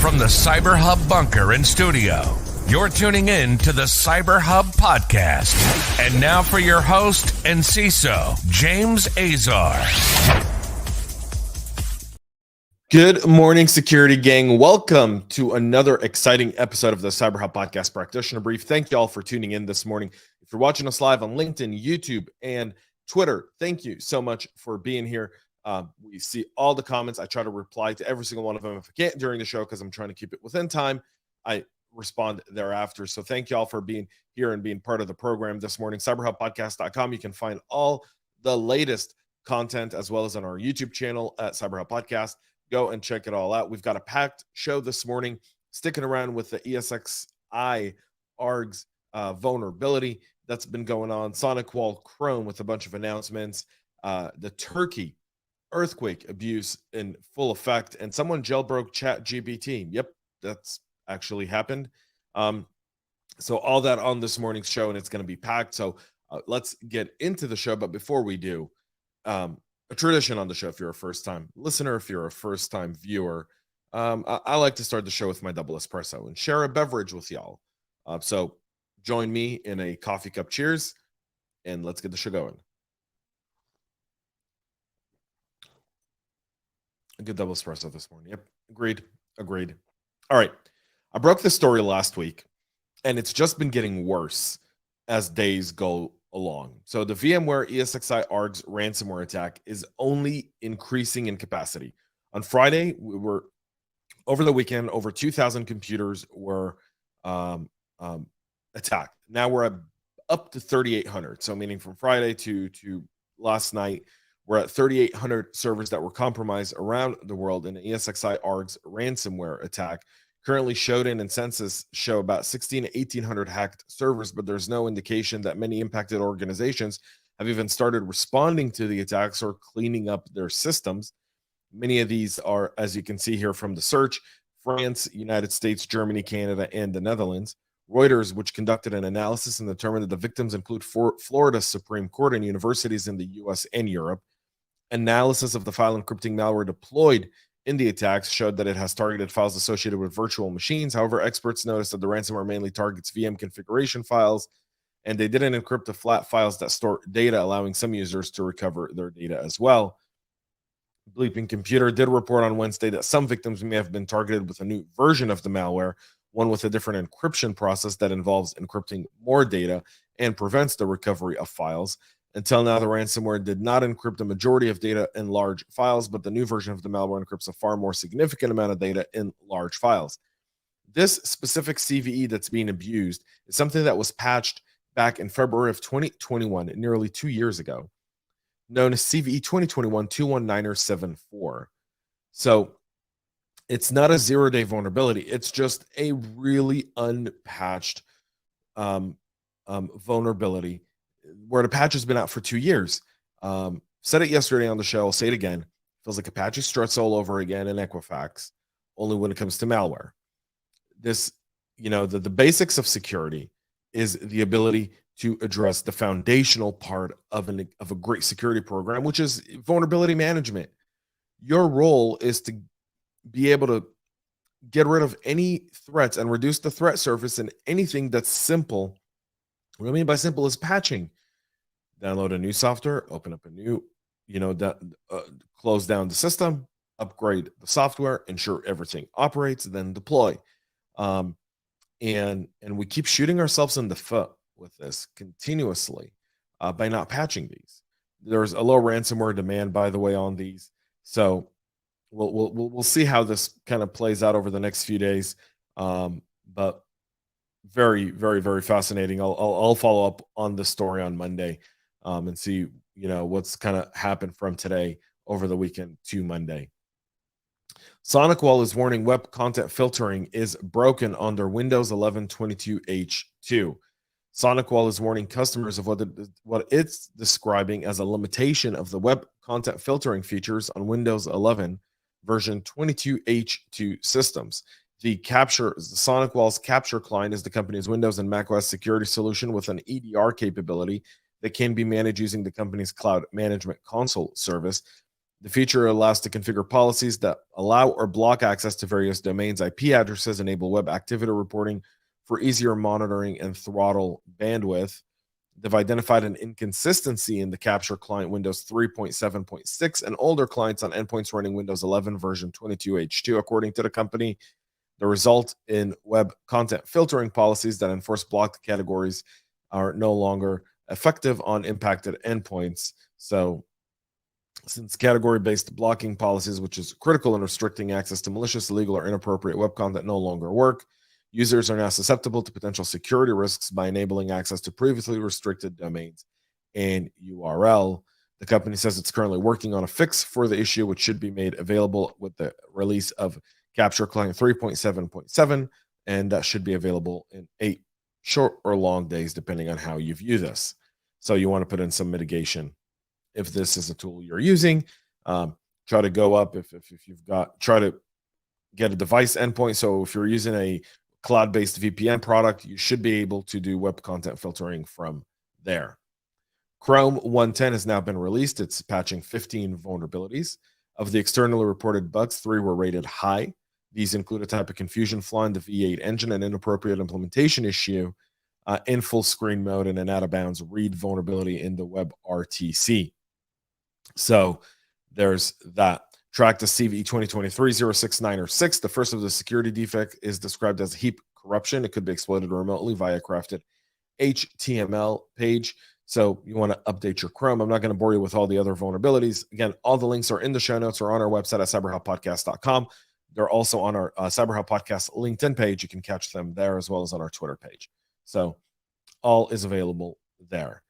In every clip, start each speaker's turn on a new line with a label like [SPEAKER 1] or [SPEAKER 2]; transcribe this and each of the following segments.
[SPEAKER 1] From the CyberHub bunker and studio, you're tuning in to the CyberHub Podcast. And now for your host and CISO, James Azar.
[SPEAKER 2] Good morning, security gang. Welcome to another exciting episode of the CyberHub Podcast Practitioner Brief. Thank you all for tuning in this morning. If you're watching us live on LinkedIn, YouTube, and Twitter, thank you so much for being here. We see all the comments. I try to reply to every single one of them. If I can't during the show, because I'm trying to keep it within time, I respond thereafter. So thank you all for being here and being part of the program this morning. CyberHubPodcast.com. You can find all the latest content as well as on our YouTube channel at CyberHub Podcast. Go and check it all out. We've got a packed show this morning, sticking around with the ESXiArgs vulnerability that's been going on. SonicWall Chrome with a bunch of announcements. The Turkey earthquake abuse in full effect, and someone jailbroke ChatGPT. Yep, that's actually happened. So all that on this morning's show, and it's going to be packed. So let's get into the show. But before we do, a tradition on the show, if you're a first-time listener, if you're a first-time viewer, I like to start the show with my double espresso and share a beverage with y'all. So join me in a coffee cup cheers, and let's get the show going. A good double espresso this morning. Yep, agreed. All right, I broke this story last week, and it's just been getting worse as days go along. So the VMware ESXiArgs ransomware attack is only increasing in capacity. On Friday, over the weekend, over 2,000 computers were attacked. Now we're up to 3,800. So meaning from Friday to last night, we're at 3,800 servers that were compromised around the world in the ESXiArgs ransomware attack. Currently, Shodan and Census show about 1,600 to 1,800 hacked servers, but there's no indication that many impacted organizations have even started responding to the attacks or cleaning up their systems. Many of these are, as you can see here from the search, France, United States, Germany, Canada, and the Netherlands. Reuters, which conducted an analysis and determined that the victims include Florida Supreme Court and universities in the US and Europe. Analysis of the file encrypting malware deployed in the attacks showed that it has targeted files associated with virtual machines. However, experts noticed that the ransomware mainly targets VM configuration files, and they didn't encrypt the flat files that store data, allowing some users to recover their data as well. Bleeping Computer did report on Wednesday that some victims may have been targeted with a new version of the malware, one with a different encryption process that involves encrypting more data and prevents the recovery of files. Until now, the ransomware did not encrypt the majority of data in large files, but the new version of the malware encrypts a far more significant amount of data in large files. This specific CVE that's being abused is something that was patched back in February of 2021, nearly 2 years ago, known as CVE 2021-219-74. So it's not a zero-day vulnerability. It's just a really unpatched vulnerability where the patch has been out for 2 years. Said it yesterday on the show. I'll say it again. Feels like Apache struts all over again in Equifax, only when it comes to malware. This, the basics of security is the ability to address the foundational part of a great security program, which is vulnerability management. Your role is to be able to get rid of any threats and reduce the threat surface and anything that's simple. What I mean by simple is patching. Download a new software, open up a new, close down the system, upgrade the software, ensure everything operates, then deploy. And we keep shooting ourselves in the foot with this continuously by not patching these. There's a low ransomware demand, by the way, on these. So we'll see how this kind of plays out over the next few days. But very, very, very fascinating. I'll follow up on this story on Monday and see, what's kind of happened from today over the weekend to Monday. SonicWall is warning web content filtering is broken under Windows 11 22H2. SonicWall is warning customers of what it's describing as a limitation of the web content filtering features on Windows 11 version 22H2 systems. The SonicWall's Capture client is the company's Windows and macOS security solution with an EDR capability that can be managed using the company's cloud management console service. The feature allows to configure policies that allow or block access to various domains, IP addresses, enable web activity reporting for easier monitoring, and throttle bandwidth. They've identified an inconsistency in the capture client Windows 3.7.6 and older clients on endpoints running Windows 11 version 22H2, according to the company. The result in web content filtering policies that enforce blocked categories are no longer effective on impacted endpoints. So, since category-based blocking policies, which is critical in restricting access to malicious, illegal, or inappropriate web content, no longer work, users are now susceptible to potential security risks by enabling access to previously restricted domains and URL. The company says it's currently working on a fix for the issue, which should be made available with the release of Capture Client 3.7.7, and that should be available in 8 short or long days, depending on how you view this. So you want to put in some mitigation if this is a tool you're using. Try to go up if you've got, try to get a device endpoint. So if you're using a cloud-based VPN product, you should be able to do web content filtering from there. Chrome 110 has now been released. It's patching 15 vulnerabilities. Of the externally reported bugs, 3 were rated high. These include a type of confusion flaw in the V8 engine, an inappropriate implementation issue in full screen mode, and an out-of-bounds read vulnerability in the WebRTC. So there's that. Track to CV 2023-06906. The first of the security defect is described as heap corruption. It could be exploited remotely via crafted HTML page. So you want to update your Chrome. I'm not going to bore you with all the other vulnerabilities. Again, all the links are in the show notes or on our website at cyberhubpodcast.com. They're also on our CyberHub Podcast LinkedIn page. You can catch them there as well as on our Twitter page. So all is available there.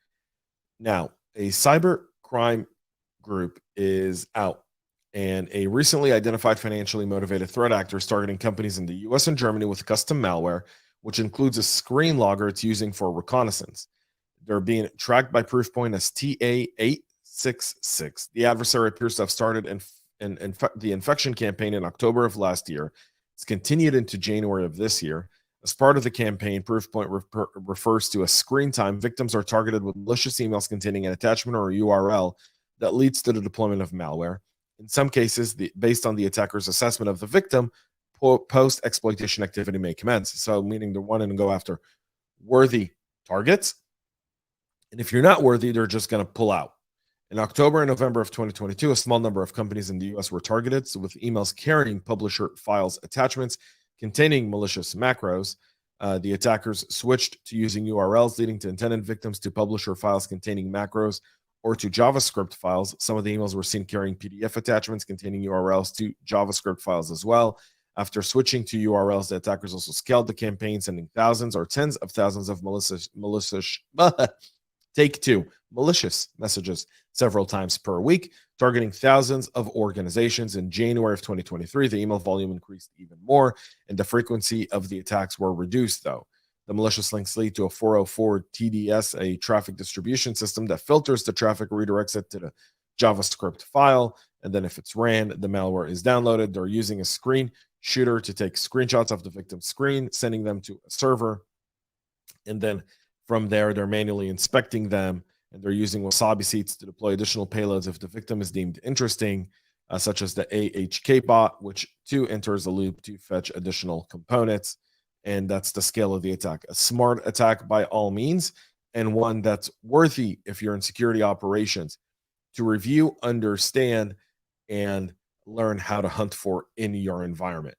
[SPEAKER 2] Now, a cybercrime group is out, and a recently identified financially motivated threat actor is targeting companies in the US and Germany with custom malware, which includes a Screenlogger it's using for reconnaissance. They're being tracked by Proofpoint as TA866. The adversary appears to have started the infection campaign in October of last year. It's continued into January of this year. As part of the campaign, Proofpoint refers to a screen time. Victims are targeted with malicious emails containing an attachment or a URL that leads to the deployment of malware. In some cases, based on the attacker's assessment of the victim, post-exploitation activity may commence. So meaning they're wanting to go after worthy targets. And if you're not worthy, they're just going to pull out. In October and November of 2022, a small number of companies in the US were targeted with emails carrying publisher files attachments containing malicious macros. The attackers switched to using URLs, leading to intended victims to publisher files containing macros or to JavaScript files. Some of the emails were seen carrying PDF attachments containing URLs to JavaScript files as well. After switching to URLs, the attackers also scaled the campaign, sending thousands or tens of thousands of malicious messages several times per week, targeting thousands of organizations. In January of 2023, the email volume increased even more, and the frequency of the attacks were reduced, though. The malicious links lead to a 404 TDS, a traffic distribution system that filters the traffic, redirects it to the JavaScript file, and then if it's ran, the malware is downloaded. They're using a screen shooter to take screenshots of the victim's screen, sending them to a server, and then from there, they're manually inspecting them, and they're using Wasabi seeds to deploy additional payloads if the victim is deemed interesting, such as the AHK bot, which too enters a loop to fetch additional components. And that's the scale of the attack. A smart attack by all means, and one that's worthy if you're in security operations to review, understand, and learn how to hunt for in your environment.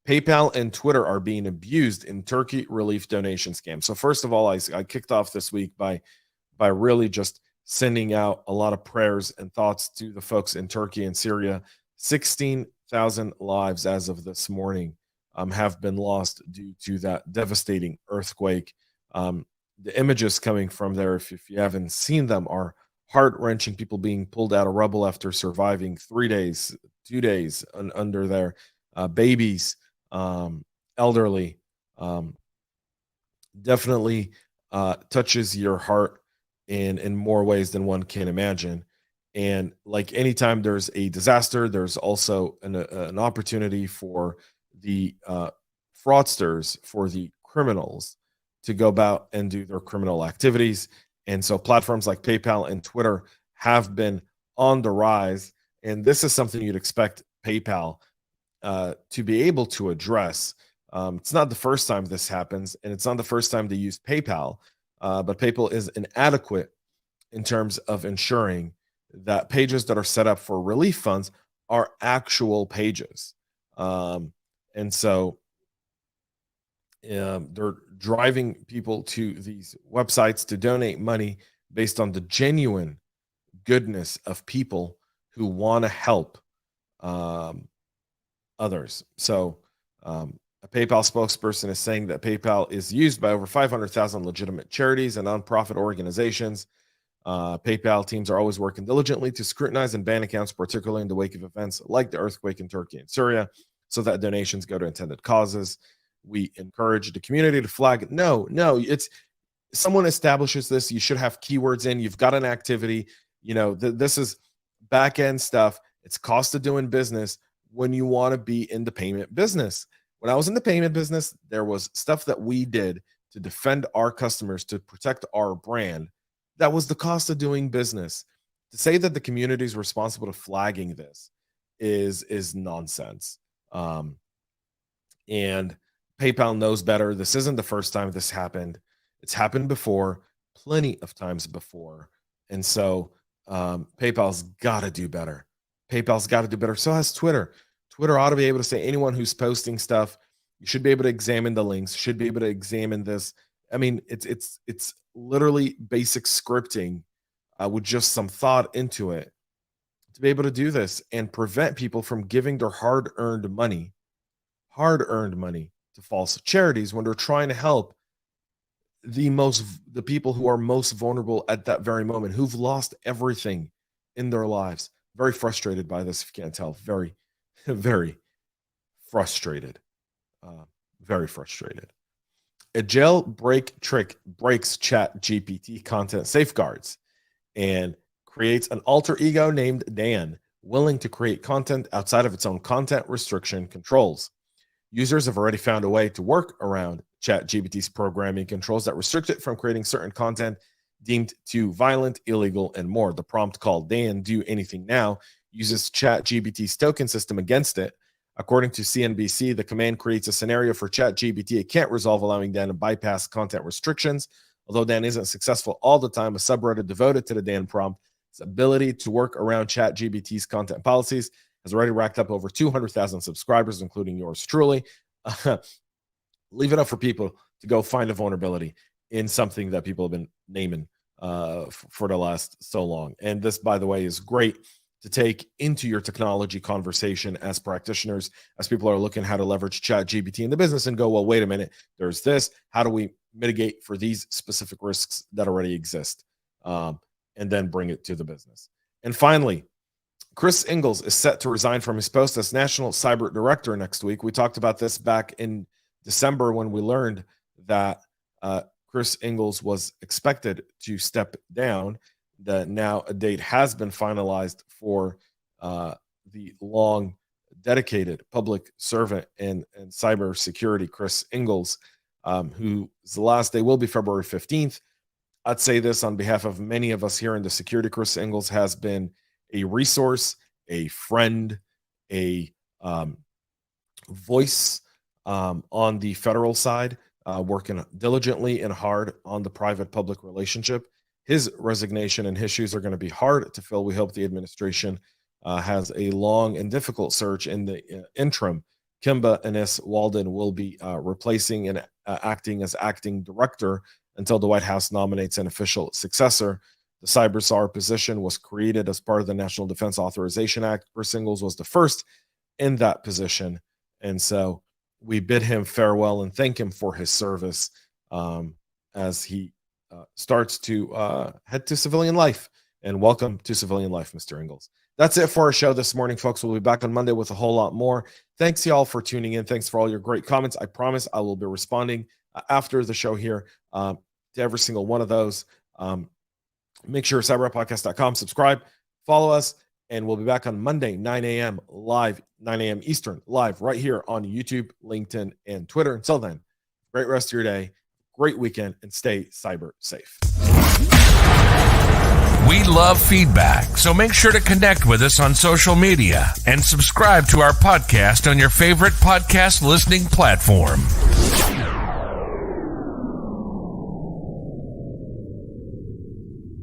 [SPEAKER 2] PayPal and Twitter are being abused in Turkey relief donation scams. So first of all, I kicked off this week by really just sending out a lot of prayers and thoughts to the folks in Turkey and Syria. 16,000 lives as of this morning have been lost due to that devastating earthquake. The images coming from there, if you haven't seen them, are heart-wrenching. People being pulled out of rubble after surviving 3 days, 2 days under there. Babies, elderly, definitely touches your heart in more ways than one can imagine. And like anytime there's a disaster, there's also an opportunity for the fraudsters, for the criminals to go about and do their criminal activities. And so platforms like PayPal and Twitter have been on the rise. And this is something you'd expect PayPal to be able to address. It's not the first time this happens, and it's not the first time they use PayPal, but PayPal is inadequate in terms of ensuring that pages that are set up for relief funds are actual pages. And so they're driving people to these websites to donate money based on the genuine goodness of people who want to help others. So a PayPal spokesperson is saying that PayPal is used by over 500,000 legitimate charities and nonprofit organizations. PayPal teams are always working diligently to scrutinize and ban accounts, particularly in the wake of events like the earthquake in Turkey and Syria, so that donations go to intended causes. We encourage the community to flag. No, it's someone establishes this. You should have keywords in. You've got an activity. This is back end stuff. It's cost of doing business when you want to be in the payment business. When I was in the payment business, there was stuff that we did to defend our customers, to protect our brand. That was the cost of doing business. To say that the community is responsible to flagging this is nonsense. And PayPal knows better. This isn't the first time this happened. It's happened before, plenty of times before. And so PayPal's got to do better. PayPal's got to do better. So has Twitter. Twitter ought to be able to say anyone who's posting stuff, you should be able to examine the links, should be able to examine this. I mean, it's literally basic scripting with just some thought into it to be able to do this and prevent people from giving their hard-earned money to false charities when they're trying to help the people who are most vulnerable at that very moment, who've lost everything in their lives. Very frustrated by this, if you can't tell. Very, very frustrated. Very frustrated. A jailbreak trick breaks ChatGPT content safeguards and creates an alter ego named Dan, willing to create content outside of its own content restriction controls. Users have already found a way to work around ChatGPT's programming controls that restrict it from creating certain content deemed too violent, illegal, and more. The prompt called Dan Do Anything Now uses ChatGPT's token system against it. According to CNBC, the command creates a scenario for ChatGPT it can't resolve, allowing Dan to bypass content restrictions. Although Dan isn't successful all the time, a subreddit devoted to the Dan prompt, its ability to work around ChatGPT's content policies, has already racked up over 200,000 subscribers, including yours truly. Leave it up for people to go find a vulnerability in something that people have been naming for the last so long. And this, by the way, is great to take into your technology conversation as practitioners, as people are looking how to leverage ChatGPT in the business and go, well, wait a minute, there's this. How do we mitigate for these specific risks that already exist? And then bring it to the business. And finally, Chris Ingalls is set to resign from his post as National Cyber Director next week. We talked about this back in December when we learned that Chris Ingalls was expected to step down. That now a date has been finalized for the long dedicated public servant in cybersecurity, Chris Ingalls, whose last day will be February 15th. I'd say this on behalf of many of us here in the security. Chris Ingalls has been a resource, a friend, a voice on the federal side, working diligently and hard on the private-public relationship. His resignation and his shoes are going to be hard to fill. We hope the administration has a long and difficult search in the interim. Kimba Ines Walden will be replacing and acting as acting director until the White House nominates an official successor. The CyberSAR position was created as part of the National Defense Authorization Act. Chris Ingalls was the first in that position. And so we bid him farewell and thank him for his service as he starts to head to civilian life. And welcome to civilian life, Mr. Ingalls. That's it for our show this morning, folks. We'll be back on Monday with a whole lot more. Thanks, y'all, for tuning in. Thanks for all your great comments. I promise I will be responding after the show here to every single one of those. Make sure cyberhubpodcast.com, subscribe, follow us, and we'll be back on Monday, 9 a.m. live, 9 a.m. Eastern, live right here on YouTube, LinkedIn, and Twitter. Until then, great rest of your day, great weekend, and stay cyber safe.
[SPEAKER 1] We love feedback, so make sure to connect with us on social media and subscribe to our podcast on your favorite podcast listening platform.